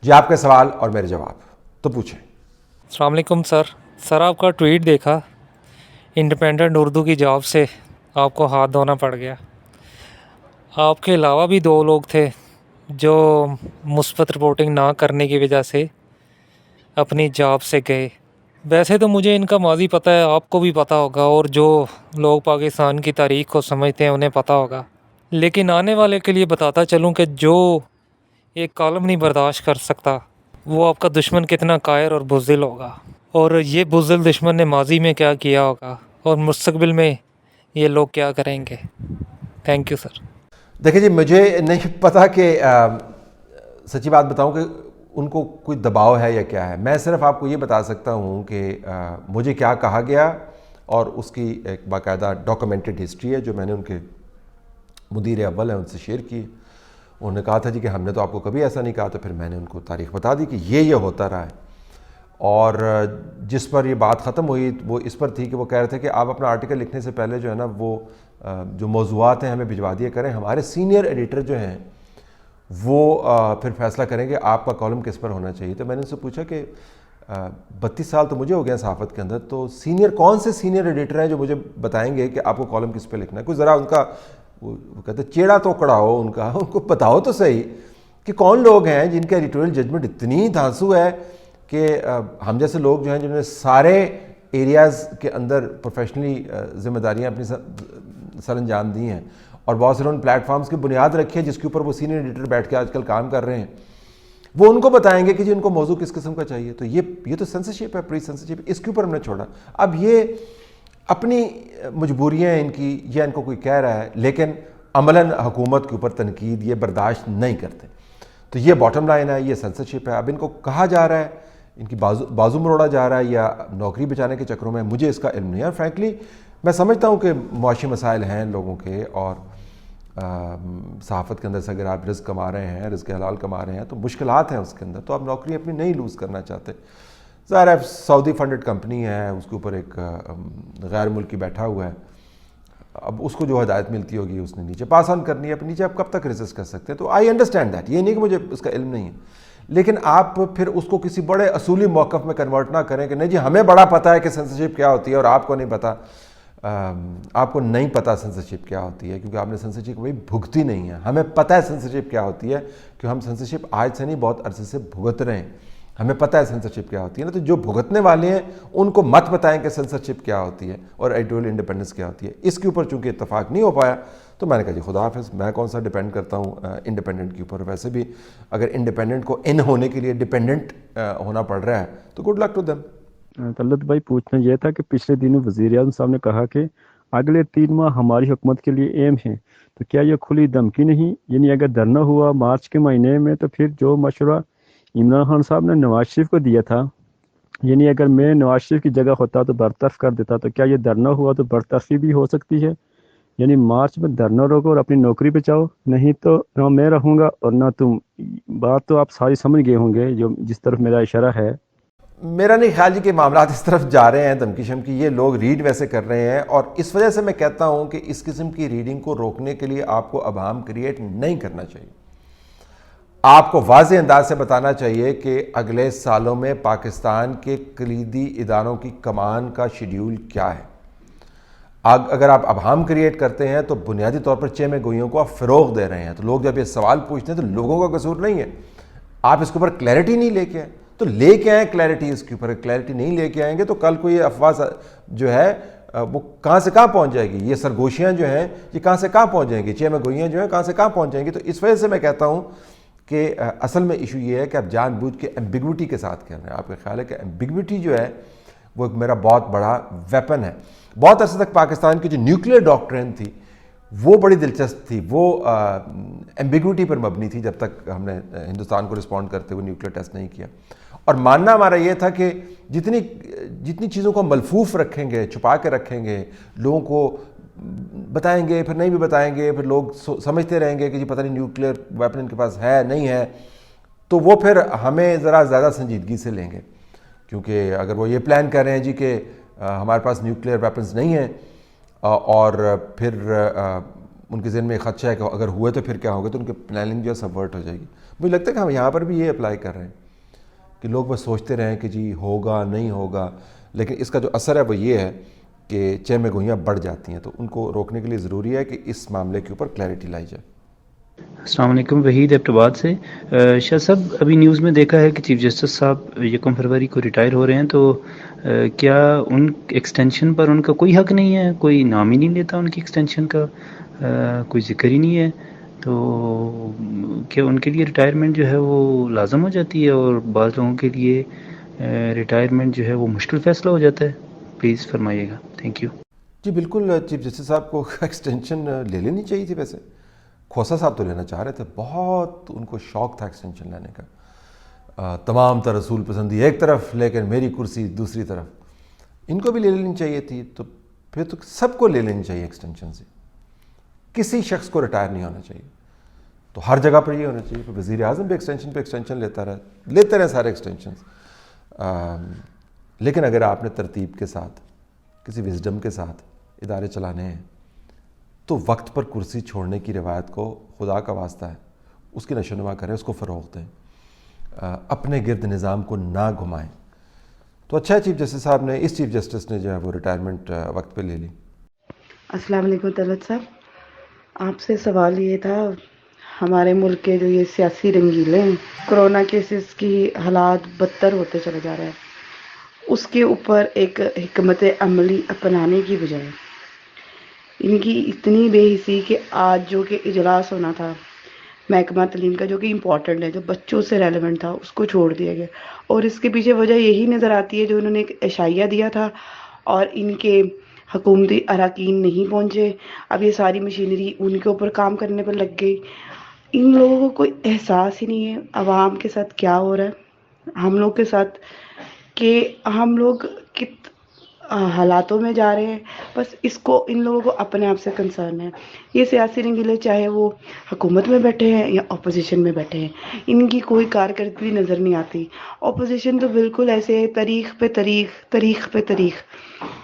جی آپ کے سوال اور میرے جواب تو پوچھیں۔ السلام علیکم سر آپ کا ٹویٹ دیکھا، انڈیپینڈنٹ اردو کی جاب سے آپ کو ہاتھ دھونا پڑ گیا۔ آپ کے علاوہ بھی 2 لوگ تھے جو مثبت رپورٹنگ نہ کرنے کی وجہ سے اپنی جاب سے گئے۔ ویسے تو مجھے ان کا ماضی پتہ ہے، آپ کو بھی پتہ ہوگا، اور جو لوگ پاکستان کی تاریخ کو سمجھتے ہیں انہیں پتہ ہوگا، لیکن آنے والے کے لیے بتاتا چلوں کہ جو ایک کالم نہیں برداشت کر سکتا وہ آپ کا دشمن کتنا قاہر اور بزدل ہوگا، اور یہ بزدل دشمن نے ماضی میں کیا کیا ہوگا اور مستقبل میں یہ لوگ کیا کریں گے۔ Thank you sir. دیکھیں جی، مجھے نہیں پتا کہ سچی بات بتاؤں کہ ان کو کوئی دباؤ ہے یا کیا ہے۔ میں صرف آپ کو یہ بتا سکتا ہوں کہ مجھے کیا کہا گیا، اور اس کی ایک باقاعدہ ڈاکومنٹڈ ہسٹری ہے جو میں نے ان کے مدیر اول ہیں ان سے شیئر کی۔ انہوں نے کہا تھا جی کہ ہم نے تو آپ کو کبھی ایسا نہیں کہا، تو پھر میں نے ان کو تاریخ بتا دی کہ یہ ہوتا رہا ہے۔ اور جس پر یہ بات ختم ہوئی وہ اس پر تھی کہ وہ کہہ رہے تھے کہ آپ اپنا آرٹیکل لکھنے سے پہلے جو ہے نا وہ جو موضوعات ہیں ہمیں بھجوا دیا کریں، ہمارے سینئر ایڈیٹر جو ہیں وہ پھر فیصلہ کریں گے آپ کا کالم کس پر ہونا چاہیے۔ تو میں نے ان سے پوچھا کہ 32 سال تو مجھے ہو گئے ہیں صحافت کے اندر، تو سینئر کون سے سینئر ایڈیٹر ہیں جو مجھے بتائیں گے کہ آپ کو کالم کس پہ لکھنا ہے؟ کوئی ذرا ان کا وہ کہتے چیڑا تو کڑا ہو ان کو بتاؤ تو صحیح کہ کون لوگ ہیں جن کا ایڈیٹوریل ججمنٹ اتنی دھانسو ہے کہ ہم جیسے لوگ جو ہیں جنہوں نے سارے ایریاز کے اندر پروفیشنلی ذمہ داریاں اپنی سر انجام دی ہیں، اور بہت سے انہوں نے پلیٹ فارمز کی بنیاد رکھی ہے جس کے اوپر وہ سینئر ایڈیٹر بیٹھ کے آج کل کام کر رہے ہیں، وہ ان کو بتائیں گے کہ جی ان کو موضوع کس قسم کا چاہیے۔ تو یہ تو سینسرشپ ہے، پری سینسرشپ، اس کے اوپر ہم نے چھوڑا۔ اب یہ اپنی مجبوریاں ہیں ان کی، یا ان کو کوئی کہہ رہا ہے، لیکن عملاً حکومت کے اوپر تنقید یہ برداشت نہیں کرتے۔ تو یہ باٹم لائن ہے، یہ سینسرشپ ہے۔ اب ان کو کہا جا رہا ہے، ان کی بازو مروڑا جا رہا ہے یا نوکری بچانے کے چکروں میں، مجھے اس کا علم نہیں ہے۔ فرینکلی میں سمجھتا ہوں کہ معاشی مسائل ہیں لوگوں کے، اور صحافت کے اندر سے اگر آپ رزق کما رہے ہیں، رزق حلال کما رہے ہیں، تو مشکلات ہیں اس کے اندر، تو آپ نوکری اپنی نہیں لوز کرنا چاہتے۔ ظاہر ہے سعودی فنڈڈ کمپنی ہے، اس کے اوپر ایک غیر ملکی بیٹھا ہوا ہے، اب اس کو جو ہدایت ملتی ہوگی اس نے نیچے پاس آن کرنی ہے، اپنے نیچے آپ کب تک ریزسٹ کر سکتے ہیں؟ تو آئی انڈرسٹینڈ دیٹ، یہ نہیں کہ مجھے اس کا علم نہیں ہے، لیکن آپ پھر اس کو کسی بڑے اصولی موقف میں کنورٹ نہ کریں کہ نہیں جی ہمیں بڑا پتہ ہے کہ سینسرشپ کیا ہوتی ہے اور آپ کو نہیں پتہ۔ آپ کو نہیں پتہ سینسرشپ کیا ہوتی ہے کیونکہ آپ نے سینسرشپ کبھی بھگتی نہیں ہے۔ ہمیں پتہ ہے سینسرشپ کیا ہوتی ہے کہ ہم سینسرشپ آج سے نہیں بہت عرصے سے بھگت رہے ہیں، ہمیں پتہ ہے سینسرشپ کیا ہوتی ہے نا۔ تو جو بھگتنے والے ہیں ان کو مت بتائیں کہ سینسرشپ کیا ہوتی ہے اور ایڈیٹوریل انڈیپینڈنس کیا ہوتی ہے۔ اس کے اوپر چونکہ اتفاق نہیں ہو پایا تو میں نے کہا جی خدا حافظ، میں کون سا ڈیپینڈ کرتا ہوں انڈیپینڈنٹ کے اوپر۔ ویسے بھی اگر انڈیپینڈنٹ کو ان ہونے کے لیے ڈیپینڈنٹ ہونا پڑ رہا ہے تو good luck to them. Talat بھائی پوچھنا یہ تھا کہ پچھلے دنوں وزیر اعظم صاحب نے کہا کہ اگلے 3 ماہ ہماری حکومت کے لیے اہم ہیں، تو کیا یہ کھلی دھمکی نہیں؟ یعنی اگر دھرنا ہوا مارچ کے مہینے میں تو پھر جو مشورہ عمران خان صاحب نے نواز شریف کو دیا تھا، یعنی اگر میں نواز شریف کی جگہ ہوتا تو برطرف کر دیتا، تو کیا یہ دھرنا ہوا تو برطرفی بھی ہو سکتی ہے؟ یعنی مارچ میں دھرنا روکو اور اپنی نوکری بچاؤ، نہیں تو نہ میں رہوں گا اور نہ تم۔ بات تو آپ ساری سمجھ گئے ہوں گے جو جس طرف میرا اشارہ ہے۔ میرا نہیں خیال جی کہ معاملات اس طرف جا رہے ہیں دھمکی شمکی، یہ لوگ ریڈ ویسے کر رہے ہیں، اور اس وجہ سے میں کہتا ہوں کہ اس قسم کی ریڈنگ کو روکنے کے لیے آپ کو ابہام کریٹ نہیں کرنا چاہیے۔ آپ کو واضح انداز سے بتانا چاہیے کہ اگلے سالوں میں پاکستان کے کلیدی اداروں کی کمان کا شیڈیول کیا ہے۔ اگر آپ ابہام کریٹ کرتے ہیں تو بنیادی طور پر چیمے گوئیوں کو آپ فروغ دے رہے ہیں۔ تو لوگ جب یہ سوال پوچھتے ہیں تو لوگوں کا قصور نہیں ہے، آپ اس کے اوپر کلیئرٹی نہیں لے کے آئے، تو لے کے آئیں کلیئرٹی اس کے اوپر۔ کلیئرٹی نہیں لے کے آئیں گے تو کل کو یہ افواہ جو ہے وہ کہاں سے کہاں پہنچ جائے گی، یہ سرگوشیاں جو ہیں یہ کہاں سے کہاں پہنچ جائیں گی، چیمے گوئیاں جو ہیں کہاں سے کہاں پہنچ جائیں گی۔ تو اس وجہ سے میں کہتا ہوں کہ اصل میں ایشو یہ ہے کہ آپ جان بوجھ کے ایمبیگوٹی کے ساتھ کر رہے ہیں۔ آپ کا خیال ہے کہ ایمبیگوٹی جو ہے وہ ایک میرا بہت بڑا ویپن ہے۔ بہت عرصے تک پاکستان کی جو نیوکلیر ڈاکٹرین تھی وہ بڑی دلچسپ تھی، وہ ایمبیگوٹی پر مبنی تھی جب تک ہم نے ہندوستان کو رسپونڈ کرتے ہوئے نیوکلیر ٹیسٹ نہیں کیا، اور ماننا ہمارا یہ تھا کہ جتنی چیزوں کو ملفوف رکھیں گے، چھپا کے رکھیں گے، لوگوں کو بتائیں گے پھر نہیں بھی بتائیں گے، پھر لوگ سمجھتے رہیں گے کہ جی پتہ نہیں نیوکلیر ویپن ان کے پاس ہے نہیں ہے، تو وہ پھر ہمیں ذرا زیادہ سنجیدگی سے لیں گے۔ کیونکہ اگر وہ یہ پلان کر رہے ہیں جی کہ ہمارے پاس نیوکلیر ویپنز نہیں ہیں، اور پھر ان کے ذہن میں ایک خدشہ ہے کہ اگر ہوئے تو پھر کیا ہوگا، تو ان کی پلاننگ جو ہے سبورٹ ہو جائے گی. مجھے لگتا ہے کہ ہم یہاں پر بھی یہ اپلائی کر رہے ہیں کہ لوگ بس سوچتے رہیں کہ جی ہوگا نہیں ہوگا، لیکن اس کا جو اثر ہے وہ یہ ہے کہ چہ میں گوئیاں بڑھ جاتی ہیں. تو ان کو روکنے کے لیے ضروری ہے کہ اس معاملے کے اوپر کلیئرٹی لائی جائے. السلام علیکم، وحید ایبٹ آباد سے. شاہ صاحب، ابھی نیوز میں دیکھا ہے کہ چیف جسٹس صاحب 1 فروری کو ریٹائر ہو رہے ہیں، تو کیا ان ایکسٹینشن پر ان کا کوئی حق نہیں ہے؟ کوئی نام ہی نہیں لیتا ان کی ایکسٹینشن کا، کوئی ذکر ہی نہیں ہے. تو کیا ان کے لیے ریٹائرمنٹ جو ہے وہ لازم ہو جاتی ہے، اور بعض لوگوں کے لیے ریٹائرمنٹ جو ہے وہ مشکل فیصلہ ہو جاتا ہے؟ پلیز فرمائیے گا. Thank you. جی بالکل، چیف جسٹس صاحب کو ایکسٹینشن لے لینی چاہیے تھی. ویسے کھوسا صاحب تو لینا چاہ رہے تھے، بہت ان کو شوق تھا ایکسٹینشن لینے کا. تمام تر رسول پسندی ایک طرف لیکن میری کرسی دوسری طرف. ان کو بھی لے لینی چاہیے تھی. تو پھر تو سب کو لے لینی چاہیے ایکسٹینشن سے، کسی شخص کو ریٹائر نہیں ہونا چاہیے. تو ہر جگہ پر یہ ہونا چاہیے کہ وزیر اعظم بھی ایکسٹینشن پہ ایکسٹینشن لیتے رہے سارے ایکسٹینشنز. لیکن اگر آپ نے ترتیب کے ساتھ، کسی وزڈم کے ساتھ ادارے چلانے ہیں تو وقت پر کرسی چھوڑنے کی روایت کو خدا کا واسطہ ہے اس کی نشو نما کریں، اس کو فروغ دیں، اپنے گرد نظام کو نہ گھمائیں. تو اچھا ہے چیف جسٹس صاحب نے، اس چیف جسٹس نے جو ہے وہ ریٹائرمنٹ وقت پہ لے لی. السلام علیکم طلعت صاحب، آپ سے سوال یہ تھا، ہمارے ملک کے جو یہ سیاسی رنگیلے ہیں، کرونا کیسز کی حالات بدتر ہوتے چلے جا رہے ہیں، اس کے اوپر ایک حکمت عملی اپنانے کی بجائے ان کی اتنی بے حسی کہ آج جو کہ اجلاس ہونا تھا محکمہ تعلیم کا، جو کہ امپورٹنٹ ہے، جو بچوں سے ریلیونٹ تھا، اس کو چھوڑ دیا گیا. اور اس کے پیچھے وجہ یہی نظر آتی ہے جو انہوں نے ایک اشعیہ دیا تھا اور ان کے حکومتی اراکین نہیں پہنچے. اب یہ ساری مشینری ان کے اوپر کام کرنے پر لگ گئی. ان لوگوں کو کوئی احساس ہی نہیں ہے عوام کے ساتھ کیا ہو رہا ہے، ہم لوگ کے ساتھ، کہ ہم لوگ کت حالاتوں میں جا رہے ہیں. بس اس کو ان لوگوں کو اپنے آپ سے کنسرن ہے. یہ سیاسی رنگیلے چاہے وہ حکومت میں بیٹھے ہیں یا اپوزیشن میں بیٹھے ہیں، ان کی کوئی کارکردگی نظر نہیں آتی. اپوزیشن تو بالکل ایسے ہے، تاریخ پہ تاریخ، تاریخ پہ تاریخ.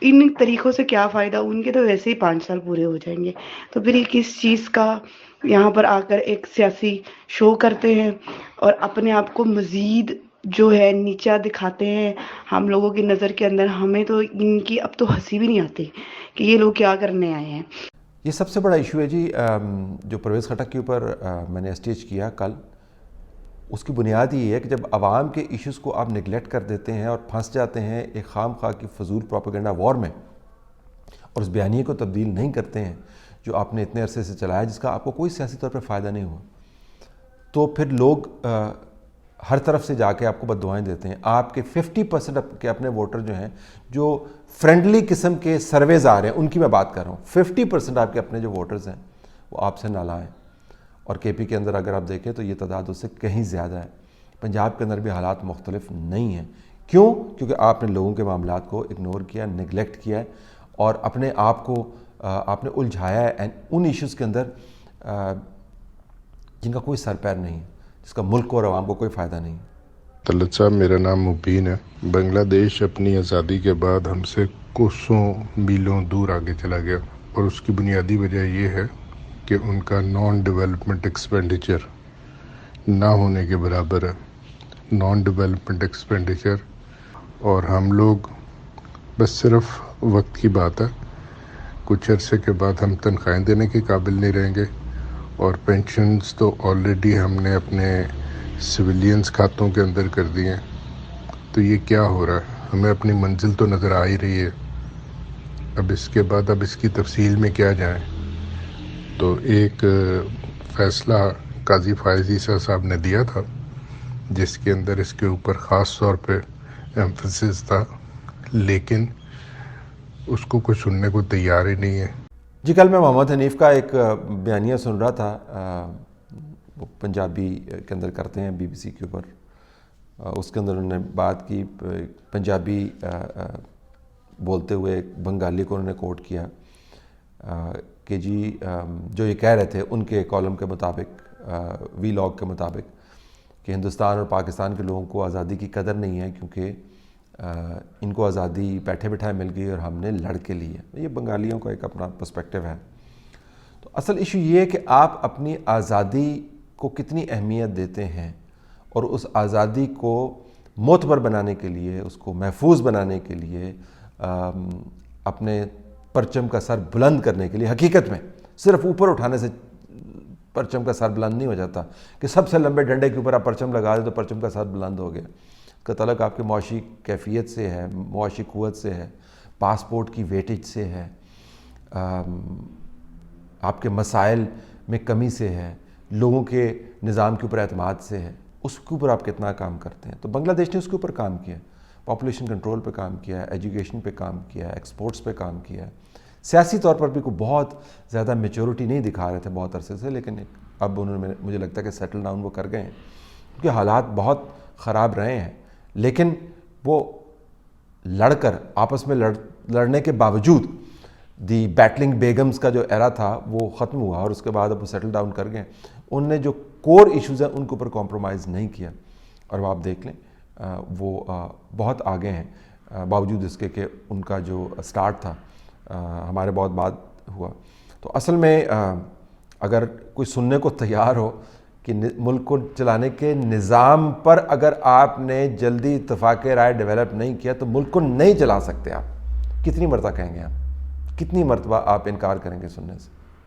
ان طریقوں سے کیا فائدہ، ان کے تو ویسے ہی 5 سال پورے ہو جائیں گے. تو پھر یہ کس چیز کا یہاں پر آ کر ایک سیاسی شو کرتے ہیں اور اپنے آپ کو مزید جو ہے نیچا دکھاتے ہیں ہم لوگوں کی نظر کے اندر. ہمیں تو ان کی اب تو ہنسی بھی نہیں آتی کہ یہ لوگ کیا کرنے آئے ہیں. یہ سب سے بڑا ایشو ہے جی، جو پرویز خٹک کے اوپر میں نے اسٹیج کیا کل. اس کی بنیاد یہ ہے کہ جب عوام کے ایشوز کو آپ نگلیکٹ کر دیتے ہیں اور پھنس جاتے ہیں ایک خام خواہ کی فضول پروپیگنڈا وار میں، اور اس بیانیے کو تبدیل نہیں کرتے ہیں جو آپ نے اتنے عرصے سے چلایا، جس کا آپ کو کوئی سیاسی طور پر فائدہ نہیں ہوا، تو پھر لوگ ہر طرف سے جا کے آپ کو بد دعائیں دیتے ہیں. آپ کے 50% کے اپنے ووٹر جو ہیں، جو فرینڈلی قسم کے سرویز آ رہے ہیں ان کی میں بات کر رہا ہوں، 50% آپ کے اپنے جو ووٹرز ہیں وہ آپ سے نالاں ہیں. اور کے پی کے اندر اگر آپ دیکھیں تو یہ تعداد اس سے کہیں زیادہ ہے. پنجاب کے اندر بھی حالات مختلف نہیں ہیں. کیوں؟ کیونکہ آپ نے لوگوں کے معاملات کو اگنور کیا، نگلیکٹ کیا ہے، اور اپنے آپ کو آپ نے الجھایا ہے ان ایشوز کے اندر جن کا کوئی سر پیر نہیں ہے، جس کا ملک کو اور عوام کو کوئی فائدہ نہیں. طلعت صاحب، میرا نام مبین ہے. بنگلہ دیش اپنی آزادی کے بعد ہم سے کوسوں میلوں دور آگے چلا گیا، اور اس کی بنیادی وجہ یہ ہے کہ ان کا نان ڈیولپمنٹ ایکسپینڈیچر نہ ہونے کے برابر ہے. نان ڈیولپمنٹ ایکسپینڈیچر، اور ہم لوگ بس صرف وقت کی بات ہے، کچھ عرصے کے بعد ہم تنخواہیں دینے کے قابل نہیں رہیں گے. اور پینشنز تو آلریڈی ہم نے اپنے سویلینز کھاتوں کے اندر کر دی ہیں. تو یہ کیا ہو رہا ہے؟ ہمیں اپنی منزل تو نظر آ ہی رہی ہے. اب اس کے بعد اب اس کی تفصیل میں کیا جائیں؟ تو ایک فیصلہ قاضی فائز عیسیٰ صاحب نے دیا تھا جس کے اندر اس کے اوپر خاص طور پہ ایمفسس تھا، لیکن اس کو کوئی سننے کو تیار ہی نہیں ہے. جی کل میں محمد حنیف کا ایک بیانیہ سن رہا تھا، وہ پنجابی کے اندر کرتے ہیں BBC کے اوپر. اس کے اندر انہوں نے بات کی، پنجابی بولتے ہوئے ایک بنگالی کو انہوں نے کوٹ کیا کہ جی جو یہ کہہ رہے تھے ان کے کالم کے مطابق، وی لاگ کے مطابق، کہ ہندوستان اور پاکستان کے لوگوں کو آزادی کی قدر نہیں ہے کیونکہ ان کو آزادی بیٹھے بٹھائے مل گئی اور ہم نے لڑ کے لی ہے. یہ بنگالیوں کا ایک اپنا پرسپیکٹیو ہے. تو تو اصل ایشو یہ ہے کہ آپ اپنی آزادی کو کتنی اہمیت دیتے ہیں اور اس آزادی کو معتبر بنانے کے لیے، اس کو محفوظ بنانے کے لیے، اپنے پرچم کا سر بلند کرنے کے لیے، حقیقت میں صرف اوپر اٹھانے سے پرچم کا سر بلند نہیں ہو جاتا کہ سب سے لمبے ڈنڈے کے اوپر آپ پرچم لگا دیں تو پرچم کا سر بلند ہو گیا. اس کا تعلق آپ کے معاشی کیفیت سے ہے، معاشی قوت سے ہے، پاسپورٹ کی ویٹیج سے ہے، آپ کے مسائل میں کمی سے ہے، لوگوں کے نظام کے اوپر اعتماد سے ہے. اس کے اوپر آپ کتنا کام کرتے ہیں. تو بنگلہ دیش نے اس کے اوپر کام کیا، پاپولیشن کنٹرول پہ کام کیا ہے، ایجوکیشن پہ کام کیا ہے، ایکسپورٹس پہ کام کیا ہے. سیاسی طور پر بھی کوئی بہت زیادہ میچورٹی نہیں دکھا رہے تھے بہت عرصے سے، لیکن اب انہوں نے مجھے لگتا ہے کہ سیٹل ڈاؤن وہ کر گئے ہیں، کیونکہ حالات بہت خراب رہے ہیں. لیکن وہ لڑ کر آپس میں لڑنے کے باوجود دی بیٹلنگ بیگمز کا جو ایرا تھا وہ ختم ہوا، اور اس کے بعد اب وہ سیٹل ڈاؤن کر گئے. ان نے جو کور ایشوز ہیں ان کے اوپر کمپرومائز نہیں کیا، اور وہ آپ دیکھ لیں وہ بہت آگے ہیں باوجود اس کے کہ ان کا جو سٹارٹ تھا ہمارے بہت بعد ہوا. تو اصل میں اگر کوئی سننے کو تیار ہو کہ ملک کو چلانے کے نظام پر اگر آپ نے جلدی اتفاق رائے ڈیولپ نہیں کیا تو ملک کو نہیں چلا سکتے. آپ کتنی مرتبہ کہیں گے، آپ کتنی مرتبہ آپ انکار کریں گے سننے سے؟